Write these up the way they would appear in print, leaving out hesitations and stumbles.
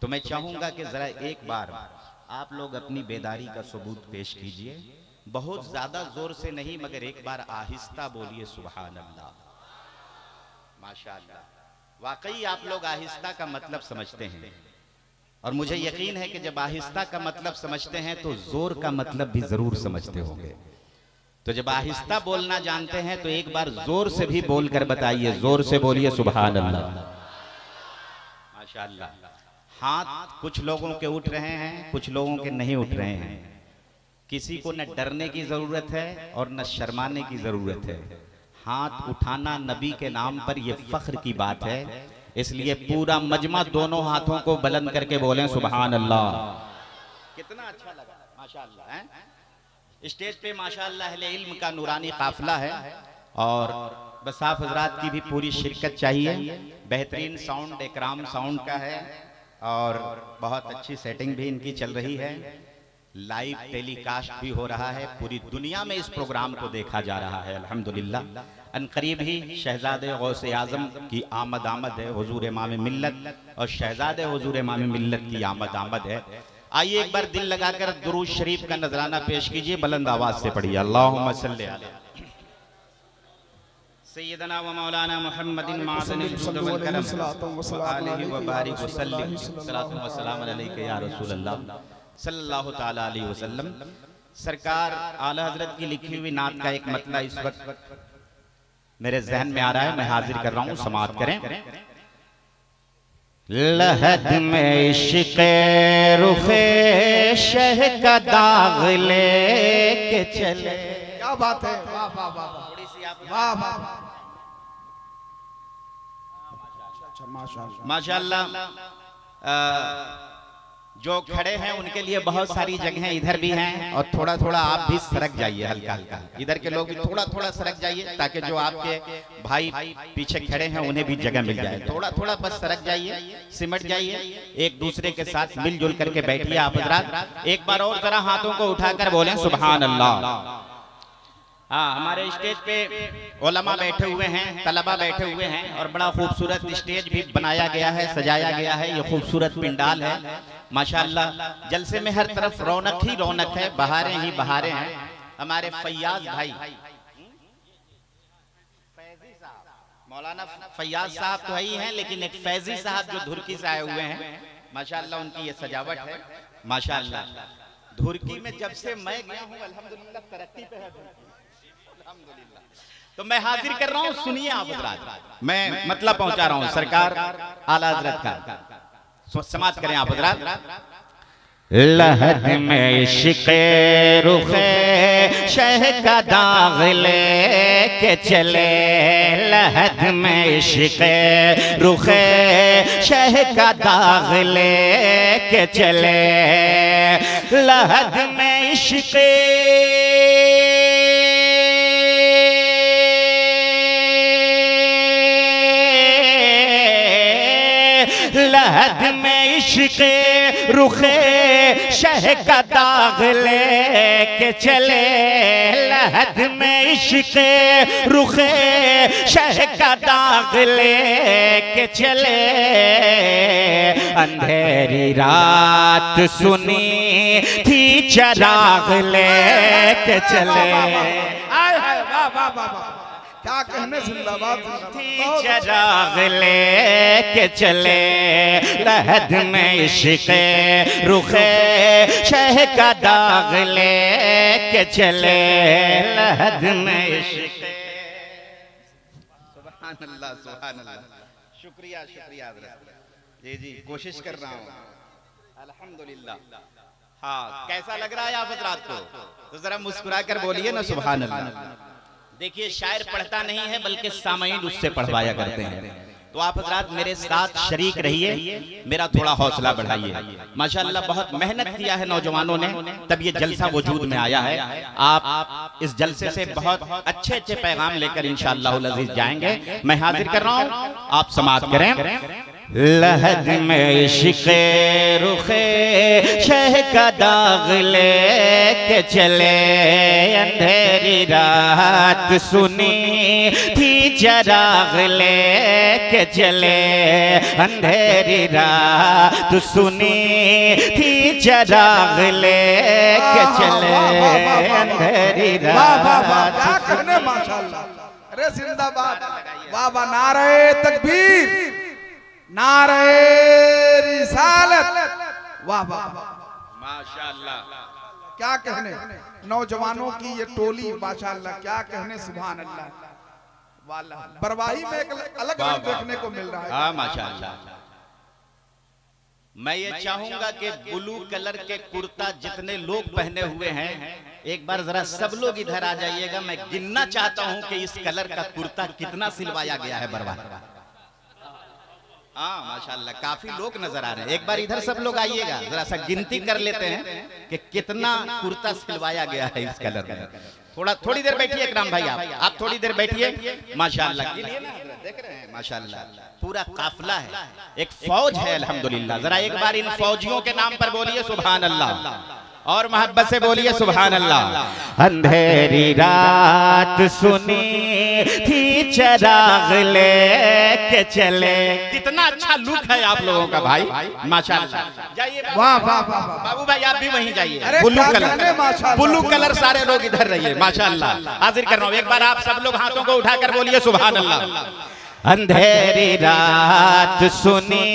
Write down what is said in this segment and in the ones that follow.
तो मैं चाहूंगा कि जरा एक बार आप लोग अपनी बेदारी का सबूत पेश कीजिए। बहुत ज्यादा जोर से नहीं, मगर एक बार आहिस्ता बोलिए सुभान अल्लाह। माशाअल्लाह। वाकई आप लोग आहिस्ता का मतलब समझते हैं, और मुझे यकीन है कि जब आहिस्ता का मतलब समझते हैं तो जोर का मतलब भी जरूर समझते होंगे। तो जब आहिस्ता बोलना जानते हैं तो एक बार जोर से भी बोलकर बताइए, जोर से बोलिए सुभान अल्लाह। माशाअल्लाह। हाथ कुछ लोगों के उठ रहे हैं, कुछ लोगों के नहीं उठ रहे हैं। किसी को न डरने की जरूरत है और न शर्माने की जरूरत है। हाथ उठाना नबी के नाम पर यह फख्र की बात है, इसलिए पूरा मजमा दोनों हाथों को बुलंद करके बोलें सुभान अल्लाह। कितना अच्छा लगा माशाअल्लाह है? स्टेज पे माशाअल्लाह अहले इल्म का नूरानी काफिला है, और बस आप हजरात की भी पूरी शिरकत चाहिए। बेहतरीन साउंड इकराम साउंड का है, और बहुत अच्छी सेटिंग भी इनकी चल रही है। लाइव टेलीकास्ट भी हो रहा है, पूरी दुनिया में इस प्रोग्राम को देखा जा रहा है अल्हम्दुलिल्लाह। अनकरीब ही शहजादे गौसे आजम की आमद है, हुजूर इमाम मिल्लत, और शहजादे हुजूर इमाम मिल्लत की आमद है। आइए एक बार दिल लगाकर दुरूद शरीफ का नजराना पेश कीजिए, बुलंद आवाज से पढ़िए अल्लाहुम्मा सल्ली अला सय्यदना व मौलाना मुहम्मदिन मादनिल जुद वल करम व आलिहि व बारिक व सल्लिम सलातु व सलाम अलैका या रसूल अल्लाह सल्लल्लाहु तआला अलैहि वसल्लम। सरकार आला हजरत की लिखी हुई नात का एक मतला इस वक्त मेरे जहन में आ रहा है, मैं हाजिर कर रहा हूँ, समाअत करें। लहद में इश्क़े रुखे शह का दाग लेके चले। क्या बात है, वाह वाह वाह थोड़ी सी आप वाह वाह। अच्छा माशाअल्लाह। माशाअल्लाह। जो खड़े हैं उनके लिए बहुत सारी जगहें इधर भी हैं, और थोड़ा थोड़ा आप भी सरक जाइए, हल्का हल्का इधर के लोग भी थोड़ा थोड़ा सरक जाइए, ताकि जो आपके भाई पीछे खड़े हैं उन्हें भी जगह मिल जाए। थोड़ा थोड़ा बस सरक जाइए, सिमट जाइए, एक दूसरे के साथ मिलजुल करके बैठिए आप हजरात। एक बार और जरा हाथों को उठाकर बोलें सुभान अल्लाह। हाँ, हमारे स्टेज पे उलमा बैठे हुए हैं, तलबा बैठे हुए हैं, और बड़ा खूबसूरत स्टेज भी बनाया गया है, सजाया गया है। ये खूबसूरत पिंडाल है माशाअल्लाह। जलसे में हर तरफ रौनक ही रौनक है, बहारें ही बहारें हैं। हमारे फैयाज भाई मौलाना फैयाज साहब तो ही हैं, लेकिन एक फैजी साहब जो धुरकी से आए हुए हैं माशाअल्लाह, उनकी ये सजावट है माशाअल्लाह। धुरकी में जब से मैं गया हूँ अल्हम्दुलिल्लाह तरक्की पे है अल्हम्दुलिल्लाह। तो मैं हाजिर कर रहा हूँ, सुनिए आप हजरात, मैं मतलब पहुंचा रहा हूँ सरकार आला हजरत का। समाप्त करें आप हजरात। लहद में इश्क़े रुखे शह का दाग लेके चले, लहद में इश्क़े रुखे शह का दाग लेके चले, लहद में इश्क़े लहद में इश्क़े रुखे शह का दाग लेके चले, लहद में इश्क़े रुखे शह का दाग लेके चले। अंधेरी रात सुनी थी चराग लेके चले। आय हाय वाह वाह वाह वाह, क्या कहने, जिंदाबाद थी चराग लेके चले, लहद में इश्क़े रुखे शह का दाग लेके चले, लहद में इश्क़े। सुभान अल्लाह सुभान अल्लाह। शुक्रिया शुक्रिया जी जी, कोशिश कर रहा हूँ अल्हम्दुलिल्लाह। हाँ, कैसा लग रहा है आप हजरात को? तो जरा मुस्कुरा कर बोलिए ना सुभान अल्लाह। देखिए, शायर पढ़ता नहीं है बल्कि सामईन उससे पढ़वाया करते हैं। तो आप हजरात मेरे साथ शरीक रहिए, मेरा थोड़ा हौसला बढ़ाइए। माशाअल्लाह बहुत मेहनत किया है नौजवानों ने, तब ये जलसा वजूद में आया है। आप इस जलसे से बहुत अच्छे अच्छे पैगाम लेकर इंशाअल्लाह अज़ीज़ जाएंगे। मैं हाजिर कर रहा हूँ, आप समाअत करें। लहद में इश्क़े रुखे शह का दाग लेके चले, अंधेरी रात सुनी थी चराग लेके चले, अंधेरी रात सुनी थी चराग लेके चले, अंधेरी रात। क्या कहने माशाअल्लाह, अरे जिंदाबाद, वाह वाह, नारे तकबीर, नारे रिसालत, वाह वाह माशाअल्लाह। क्या कहने, नौजवानों की ये टोली माशाअल्लाह, क्या कहने, सुभान अल्लाह, वाह, बरवाही में एक अलग रंग देखने को मिल रहा है। हाँ माशाअल्लाह। मैं ये चाहूंगा कि ब्लू कलर के कुर्ता जितने लोग पहने हुए हैं, एक बार जरा सब लोग इधर आ जाइएगा। मैं गिनना चाहता हूं कि इस कलर का कुर्ता कितना सिलवाया गया है बरवाही। हाँ माशाल्लाह, काफी लोग नजर आ रहे हैं। एक बार इधर सब लोग आइएगा, जरा सा गिनती कर लेते हैं कि कितना कुर्ता सिलवाया गया है इस कलर में। थोड़ी देर बैठिए इकराम भाई, आप थोड़ी देर बैठिए। माशाल्लाह, देख रहे हैं माशाल्लाह, पूरा काफिला है, एक फौज है अल्हम्दुलिल्लाह। जरा एक बार इन फौजियों के नाम पर बोलिए सुभान अल्लाह, और मोहब्बत से बोलिए सुभान अल्लाह। अंधेरी रात सुनी थी चराग लेके चले। कितना अच्छा लुक है आप लोगों का भाई, माशाल्लाह। जाइए, वाह वाह वाह, बाबू भाई आप भी वहीं जाइए। अरे ब्लू क्या कलर, कहने माशाअल्लाह, ब्लू कलर, सारे लोग इधर रहिए माशाल्लाह। हाजिर कर रहा हूँ, एक बार आप सब लोग हाथों को उठाकर बोलिए सुभान अल्लाह। अंधेरी रात सुनी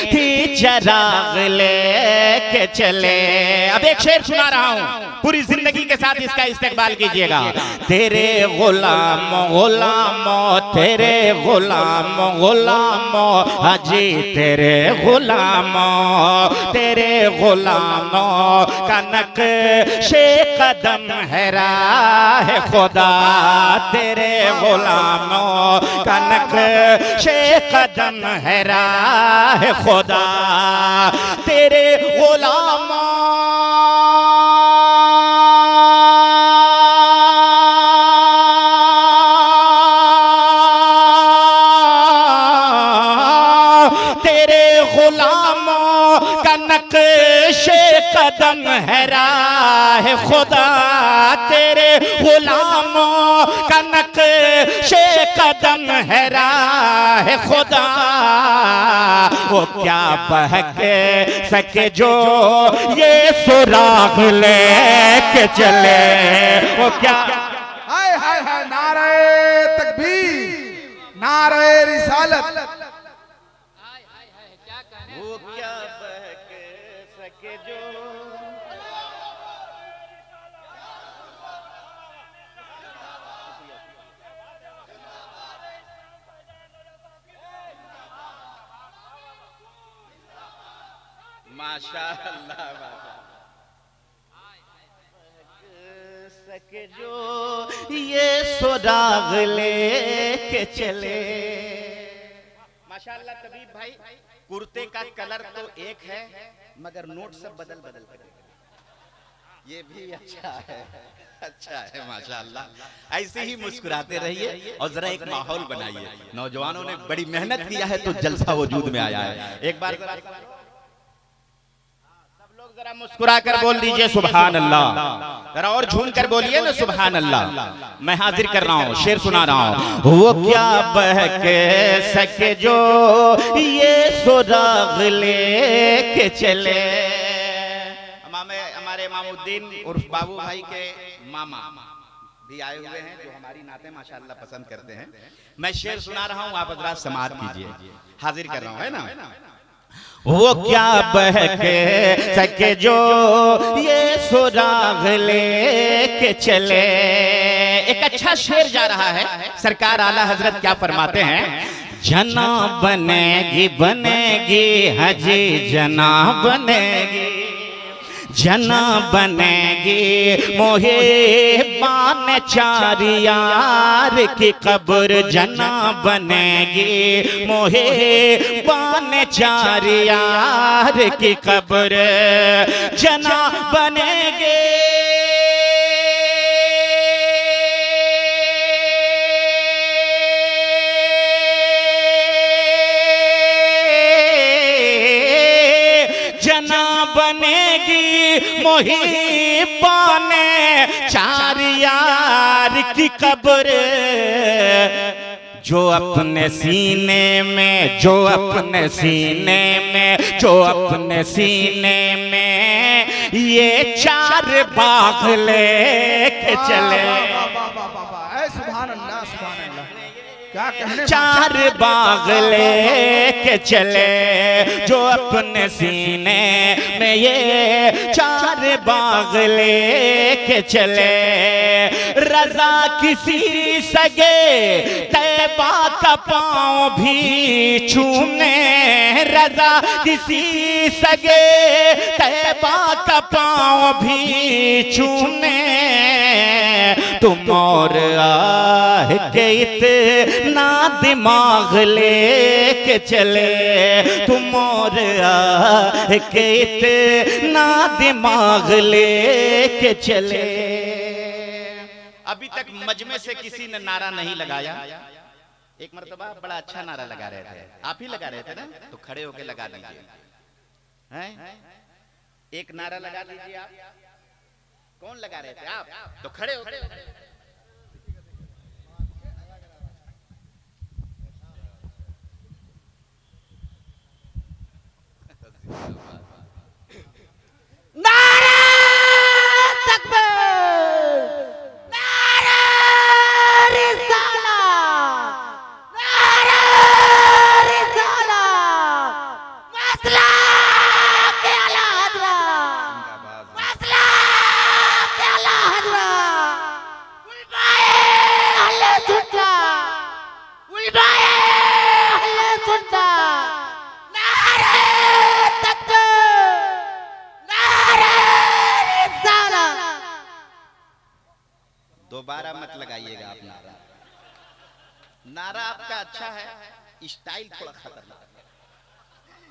थी चराग लेके चले। अब एक शेर सुना रहा हूं, पूरी जिंदगी के साथ इसका इस्तेकबाल कीजिएगा। तेरे गुलाम गुलामो, तेरे गुलाम गुलामो, हाजी तेरे गुलामो, तेरे गुलामो का नक्शे कदम है राह खुदा, तेरे गुलामों का नक्शे कदम है राह खुदा, तेरे गुलामों का नक्शे कदम है राह खुदा, तेरे गुलामों का नक्शे कदम है राह खुदा। वो क्या बहके सके जो ये सुराग लेके चले, वो क्या। हाय हाय हाय, नारे तकबीर, नारे रिसालत, वो क्या बहके सके जो। माशाअल्लाह, सके जो ये सुराग लेके चले। माशाअल्लाह तबीब भाई, कुर्ते का कलर तो एक है मगर नोट सब बदल बदल कर, ये भी अच्छा है, अच्छा है माशाअल्लाह। ऐसे ही मुस्कुराते रहिए और जरा एक माहौल बनाइए। नौजवानों ने बड़ी मेहनत किया है तो जलसा वजूद में आया है। एक बार जरा मुस्कुरा कर बोल दीजिए सुभान अल्लाह। जरा और झूम कर बोलिए ना सुभान अल्लाह। मैं हाजिर कर रहा हूँ, शेर सुना रहा हूँ। वो क्या बहके सके जो ये सुराग लेके चले। हमारे इमामुद्दीन उर्फ बाबू भाई के मामा भी आए हुए हैं जो हमारी नाते माशाअल्लाह पसंद करते हैं। मैं शेर सुना रहा हूँ, आप हजरात समाअत कीजिए। हाजिर कर रहा हूँ, है ना। वो क्या बहके सके जो ये सुराग लेके चले। एक अच्छा शेर जा रहा है, सरकार आला हजरत क्या फरमाते हैं। जना बनेगी बनेगी हजी जना बनेगी, जना बनेगी मोहे बान चार यार की कब्र, जना बनेगी मोहे बान चार यार की कब्र, जना बनेगी बनेगी मोहिब्बा ने चार यार की कब्र, जो अपने सीने में, जो अपने सीने में, जो अपने सीने में ये चार बाग लेके चले। सुभान अल्लाह, सुभान अल्लाह, क्या कहने, चार बाग लेके चले, जो अपने सीने में ये चार बाग लेके चले। रजा किसी सगे तैबा का पाँव भी छूने, रजा किसी सगे तैबा का पाँव भी छूने, तुम और आह के इतना दिमाग लेके चले, तुम और आह के इतना दिमाग लेके चले। अभी तक मजमे से किसी ने नारा नहीं लगाया, एक मर्तबा बड़ा अच्छा नारा लगा रहे थे, आप ही लगा रहे थे ना, तो खड़े होके लगा दीजिए, हैं? एक नारा लगा दीजिए आप। कौन लगा रहे थे आप? तो खड़े होके नारा तकबीर, नारा रिसालत, नारा रिसालत, मसला के आला हज़रत, मसला के आला हज़रत, उलमाए अहले सुन्नत, उलमाए अहले सुन्नत, नारा तकबीर, नारा रिसालत। दोबारा मत लगाइएगा आप नारा। नारा आपका अच्छा है, स्टाइल थोड़ा खतरनाक है।